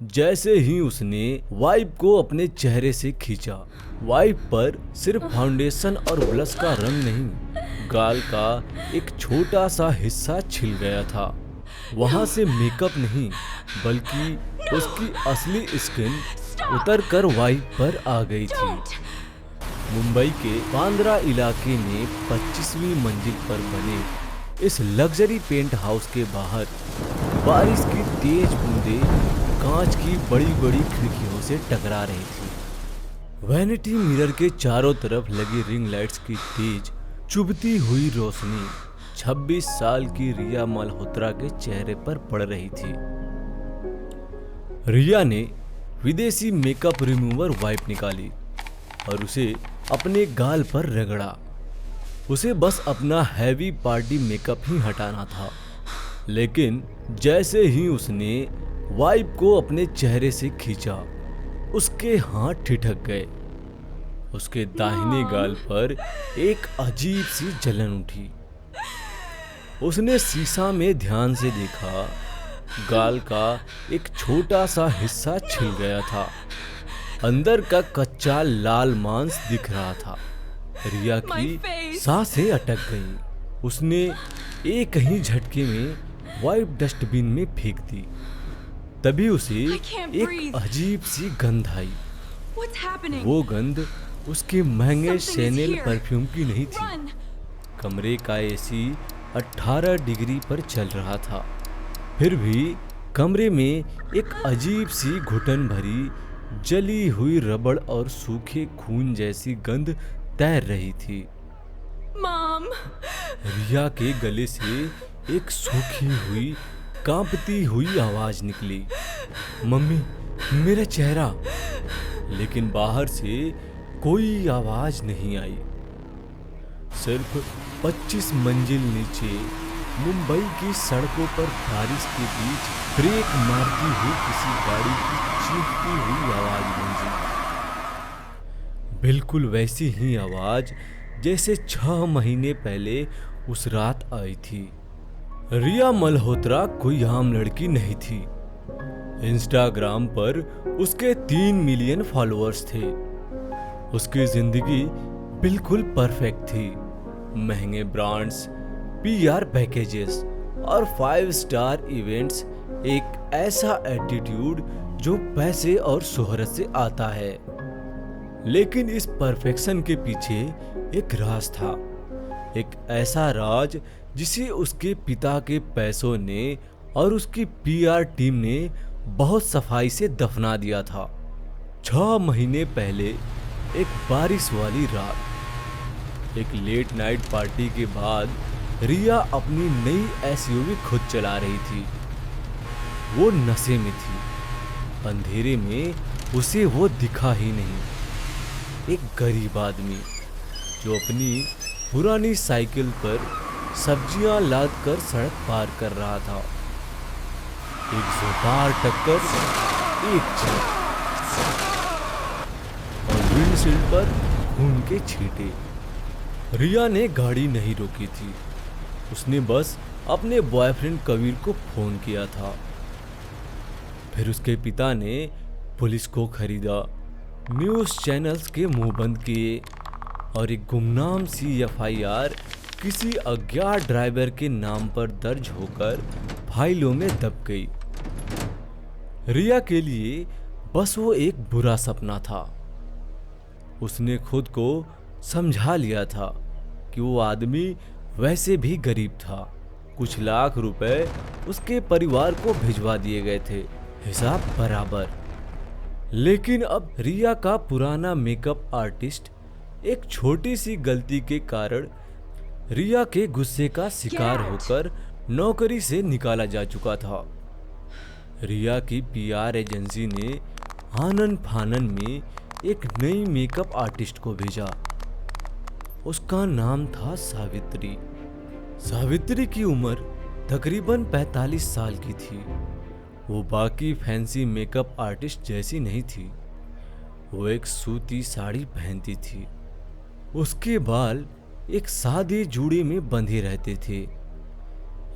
जैसे ही उसने वाइफ को अपने चेहरे से खींचा, वाइफ पर सिर्फ फाउंडेशन और ब्लश का रंग नहीं, गाल का एक छोटा सा हिस्सा छिल गया था। वहां से मेकअप नहीं, बल्कि उसकी असली स्किन उतर कर वाइफ पर आ गई थी। मुंबई के बांद्रा इलाके में 25वीं मंजिल पर बने इस लग्जरी पेंट हाउस के बाहर बारिश की तेज बूंदें कांच की बड़ी बड़ी खिड़कियों से टकरा रही थी। वैनिटी मिरर के चारों तरफ लगी रिंग लाइट्स की तेज चुभती हुई रोशनी 26 साल की रिया मल्होत्रा के चेहरे पर पड़ रही थी। रिया ने विदेशी मेकअप रिमूवर वाइप निकाली और उसे अपने गाल पर रगड़ा। उसे बस अपना हैवी पार्टी मेकअप ही हटाना था। लेकिन जैसे ही उसने वाइप को अपने चेहरे से खींचा, उसके हाथ ठिठक गए। उसके दाहिने गाल पर एक अजीब सी जलन उठी। उसने शीशा में ध्यान से देखा, गाल का एक छोटा सा हिस्सा छिल गया था। अंदर का कच्चा लाल मांस दिख रहा था। रिया की सांसें अटक गईं। उसने एक ही झटके में वाइप डस्टबिन में फेंक दी। तभी उसे एक अजीब सी गंध आई। वो गंध उसके महंगे शैनेल परफ्यूम की नहीं थी। कमरे का एसी 18 डिग्री पर चल रहा था, फिर भी कमरे में एक अजीब सी घुटन भरी जली हुई रबड़ और सूखे खून जैसी गंध तैर रही थी। मॉम! रिया के गले से एक सूखी हुई कांपती हुई आवाज निकली, मम्मी, मेरा चेहरा। लेकिन बाहर से कोई आवाज नहीं आई। सिर्फ 25 मंजिल नीचे मुंबई की सड़कों पर बारिश के बीच ब्रेक मारती हुई किसी गाड़ी की चीखती हुई आवाज गूंजी। बिल्कुल वैसी ही आवाज जैसे 6 महीने पहले उस रात आई थी। रिया मल्होत्रा कोई आम लड़की नहीं थी। इंस्टाग्राम पर उसके 3 मिलियन फॉलोअर्स थे। उसकी जिंदगी बिल्कुल परफेक्ट थी। महंगे ब्रांड्स, पीआर पैकेजेस और 5 स्टार इवेंट्स, एक ऐसा एटीट्यूड जो पैसे और शोहरत से आता है। लेकिन इस परफेक्शन के पीछे एक राज था। एक ऐसा राज जिसे उसके पिता के पैसों ने और उसकी पीआर टीम ने बहुत सफाई से दफना दिया था। 6 महीने पहले एक बारिश वाली रात, एक लेट नाइट पार्टी के बाद रिया अपनी नई एसयूवी खुद चला रही थी। वो नशे में थी। अंधेरे में उसे वो दिखा ही नहीं। एक गरीब आदमी जो अपनी पुरानी साइकिल पर सब्जियां लाद कर सड़क पार कर रहा था। एक जोरदार टक्कर, एक झटका और विंडशील्ड पर खून के छींटे। रिया ने गाड़ी नहीं रोकी थी। उसने बस अपने बॉयफ्रेंड कबीर को फोन किया था। फिर उसके पिता ने पुलिस को खरीदा, न्यूज़ चैनल्स के मुंह बंद किए और एक गुमनाम सी एफआईआर किसी अज्ञात ड्राइवर के नाम पर दर्ज होकर फाइलों में दब गई। रिया के लिए बस वो एक बुरा सपना था। उसने खुद को समझा लिया था कि वो आदमी वैसे भी गरीब था। कुछ लाख रुपए उसके परिवार को भिजवा दिए गए थे, हिसाब बराबर। लेकिन अब रिया का पुराना मेकअप आर्टिस्ट एक छोटी सी गलती के कारण रिया के गुस्से का शिकार होकर नौकरी से निकाला जा चुका था। रिया की पीआर एजेंसी ने आनन फानन में एक नई मेकअप आर्टिस्ट को भेजा। उसका नाम था सावित्री। सावित्री की उम्र तकरीबन 45 साल की थी। वो बाकी फैंसी मेकअप आर्टिस्ट जैसी नहीं थी। वो एक सूती साड़ी पहनती थी। उसके बाल एक सादे जूड़े में बंधे रहते थे।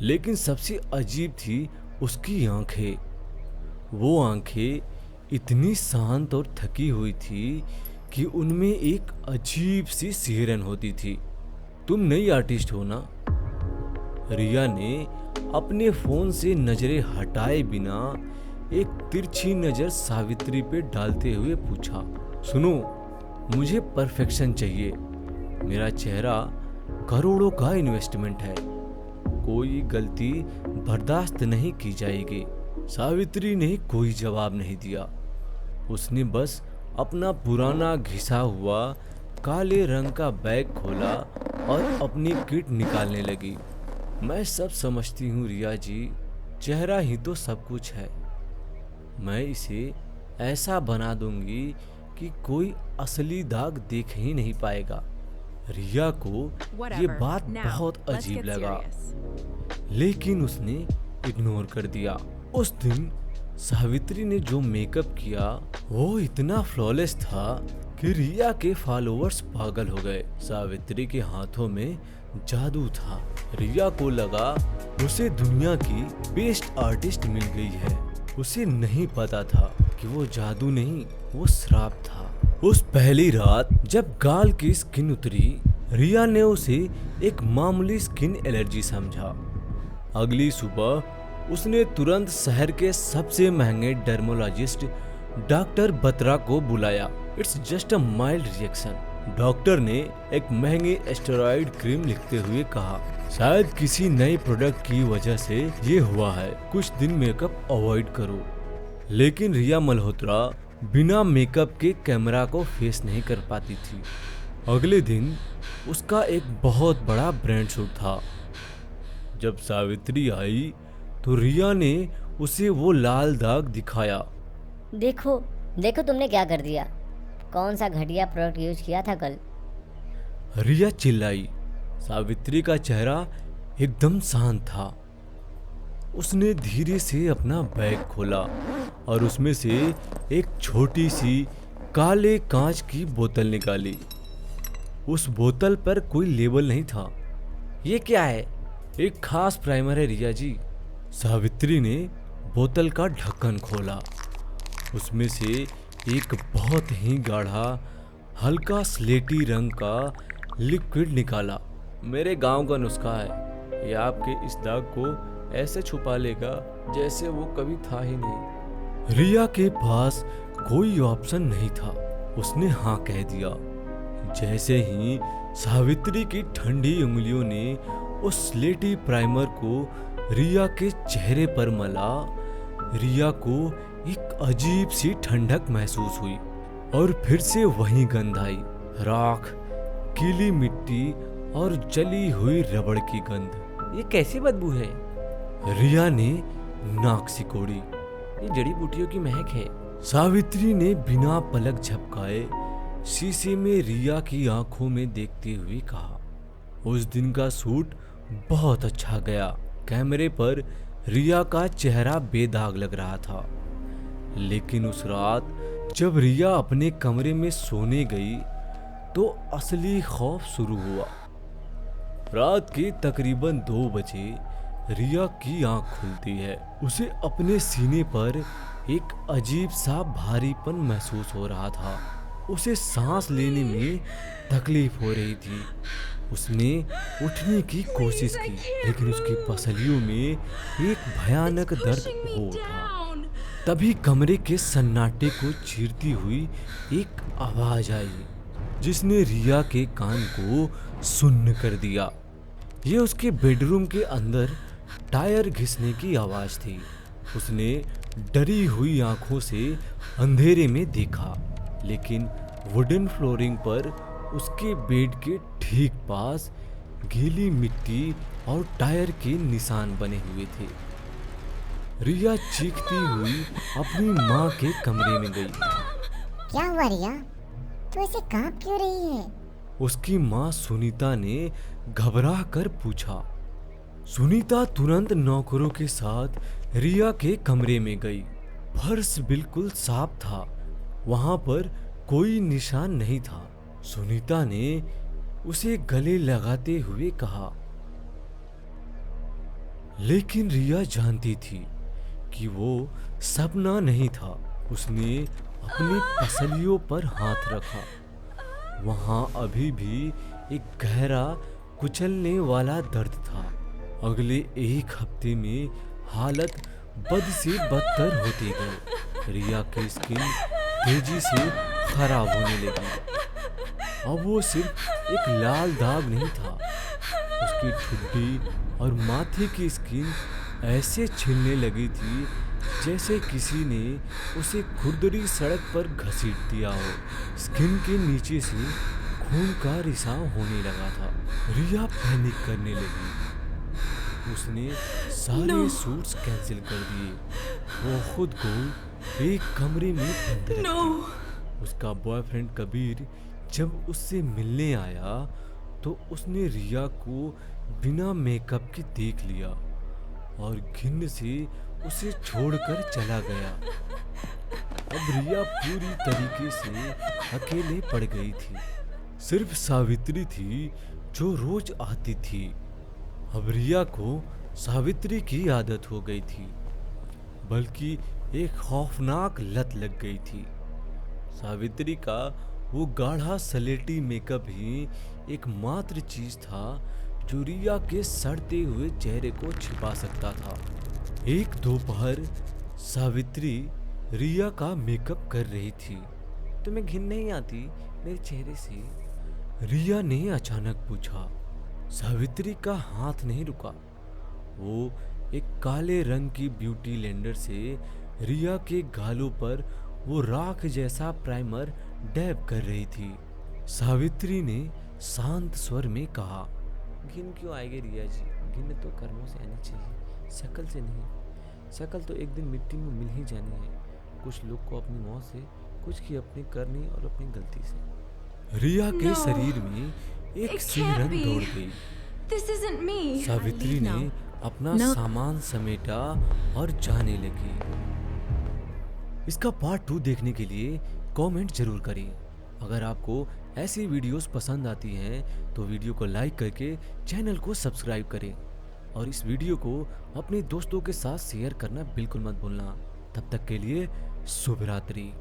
लेकिन सबसे अजीब थी उसकी आंखें। वो आंखें इतनी शांत और थकी हुई थी कि उनमें एक अजीब सी सिहरन होती थी। तुम नई आर्टिस्ट हो ना? रिया ने अपने फोन से नजरें हटाए बिना एक तिरछी नजर सावित्री पे डालते हुए पूछा। सुनो, मुझे परफेक्शन चाहिए। मेरा चेहरा करोड़ों का इन्वेस्टमेंट है, कोई गलती बर्दाश्त नहीं की जाएगी। सावित्री ने कोई जवाब नहीं दिया। उसने बस अपना पुराना घिसा हुआ काले रंग का बैग खोला और अपनी किट निकालने लगी। मैं सब समझती हूँ रिया जी, चेहरा ही तो सब कुछ है। मैं इसे ऐसा बना दूंगी कि कोई असली दाग देख ही नहीं पाएगा। रिया को ये Whatever. बात Now, बहुत let's अजीब get लगा, serious. लेकिन उसने इग्नोर कर दिया। उस दिन सावित्री ने जो मेकअप किया वो इतना फ्लॉलेस था कि रिया के फॉलोअर्स पागल हो गए। सावित्री के हाथों में जादू था। रिया को लगा उसे दुनिया की बेस्ट आर्टिस्ट मिल गई है। उसे नहीं पता था कि वो जादू नहीं, वो श्राप था। उस पहली रात जब गाल की स्किन उतरी, रिया ने उसे एक मामूली स्किन एलर्जी समझा। अगली सुबह उसने तुरंत शहर के सबसे महंगे डर्मोलॉजिस्ट डॉक्टर बत्रा को बुलाया। It's just a mild reaction. Doctor ने एक महंगी एस्टेरॉइड क्रीम लिखते हुए कहा, शायद किसी नए प्रोडक्ट की वजह से ये हुआ है, कुछ दिन मेकअप अवॉइड करो। लेकिन रिया मल्होत्रा बिना मेकअप के कैमरा को फेस नहीं कर पाती थी। अगले दिन उसका एक बहुत बड़ा ब्रांड शूट था। जब सावित्री आई तो रिया ने उसे वो लाल दाग दिखाया। देखो देखो तुमने क्या कर दिया। कौन सा घटिया प्रोडक्ट यूज किया था कल। रिया चिल्लाई। सावित्री का चेहरा एकदम शांत था। उसने धीरे से अपना बैग खोला और उसमें से एक छोटी सी काले कांच की बोतल निकाली। उस बोतल पर कोई लेबल नहीं था। ये क्या है? एक खास प्राइमर है रिया जी। सावित्री ने बोतल का ढक्कन खोला। उसमें से एक बहुत ही गाढ़ा हल्का स्लेटी रंग का लिक्विड निकाला। मेरे गांव का नुस्खा है, ये आपके इस दाग को ऐसे छुपा लेगा जैसे वो कभी था ही नहीं। रिया के पास कोई ऑप्शन नहीं था। उसने हाँ कह दिया। जैसे ही सावित्री की ठंडी उंगलियों ने उस स्लेटी प्राइमर को रिया के चेहरे पर मला, रिया को एक अजीब सी ठंडक महसूस हुई और फिर से वही गंध आई, राख, गीली मिट्टी और जली हुई रबड़ की गंध। ये कैसी बदबू है? रिया ने नाक सिकोड़ी। ये जड़ी बूटियों की महक है। सावित्री ने बिना पलक झपकाए शीशे में रिया की आंखों में देखते हुए कहा। उस दिन का सूट बहुत अच्छा गया। कैमरे पर रिया का चेहरा बेदाग लग रहा था। लेकिन उस रात जब रिया अपने कमरे में सोने गई तो असली खौफ शुरू हुआ। रात के तकरीबन 2 बजे रिया की आंख खुलती है। उसे अपने सीने पर एक अजीब सा भारीपन महसूस हो रहा था। उसे सांस लेने में तकलीफ हो रही थी। उसने उठने की कोशिश की, लेकिन उसकी पसलियों में एक भयानक दर्द हो उठा। तभी कमरे के सन्नाटे को चीरती हुई एक आवाज आई, जिसने रिया के कान को सुन्न कर दिया। ये उसके बेडरूम के अंदर टायर घिसने की आवाज थी। उसने डरी हुई आंखों से अंधेरे में देखा, लेकिन वुडन फ्लोरिंग पर उसके बेड के ठीक पास गीली मिट्टी और टायर के निशान बने हुए थे। रिया चीखती हुई अपनी माँ के कमरे में गई। क्या हुआ रिया? तू ऐसे कांप क्यों रही है? उसकी माँ सुनीता ने घबरा कर पूछा। सुनीता तुरंत नौकरों के साथ रिया के कमरे में गई। फर्श बिल्कुल साफ था, वहां पर कोई निशान नहीं था। सुनीता ने उसे गले लगाते हुए कहा, लेकिन रिया जानती थी कि वो सपना नहीं था। उसने अपनी पसलियों पर हाथ रखा। वहां अभी भी एक गहरा कुचलने वाला दर्द था। अगले एक हफ्ते में हालत बद से बदतर होती गई। रिया की स्किन तेजी से खराब होने लगी। अब वो सिर्फ एक लाल दाग नहीं था, उसकी ठुड्डी और माथे की स्किन ऐसे छिलने लगी थी जैसे किसी ने उसे खुरदरी सड़क पर घसीट दिया हो। स्किन के नीचे से खून का रिसाव होने लगा था। रिया पैनिक करने लगी। उसने सारे No. सूट्स कैंसिल कर दिए। वो खुद को एक कमरे में बंद रखी। No. उसका बॉयफ्रेंड कबीर जब उससे मिलने आया तो उसने रिया को बिना मेकअप के देख लिया और घिन से उसे छोड़कर चला गया। अब रिया पूरी तरीके से अकेले पड़ गई थी। सिर्फ सावित्री थी जो रोज आती थी। अब रिया को सावित्री की आदत हो गई थी, बल्कि एक खौफनाक लत लग गई थी। सावित्री का वो गाढ़ा सलेटी मेकअप ही एकमात्र चीज था जो रिया के सड़ते हुए चेहरे को छिपा सकता था। एक दोपहर सावित्री रिया का मेकअप कर रही थी। तुम्हें घिन नहीं आती मेरे चेहरे से? रिया ने अचानक पूछा। सावित्री का हाथ नहीं रुका। वो एक काले रंग की ब्यूटी ब्लेंडर से रिया के गालों पर वो राख जैसा प्राइमर डैब कर रही थी। सावित्री ने शांत स्वर में कहा, घिन क्यों आएगी रिया जी? घिन तो कर्मों से आनी चाहिए, शक्ल से नहीं। शक्ल तो एक दिन मिट्टी में मिल ही जानी है। कुछ लोग को अपनी मौत से, कुछ की अपनी करनी और अपनी गलती से। रिया के No. शरीर में एक It सिहरन can't be. दौड़ गई। This isn't me. सावित्री ने अपना No. सामान समेटा और जाने लगी। इसका पार्ट 2 देखने के लिए कमेंट जरूर करें। अगर आपको ऐसी वीडियोस पसंद आती हैं तो वीडियो को लाइक करके चैनल को सब्सक्राइब करें और इस वीडियो को अपने दोस्तों के साथ शेयर करना बिल्कुल मत भूलना। तब तक के लिए शुभ रात्रि।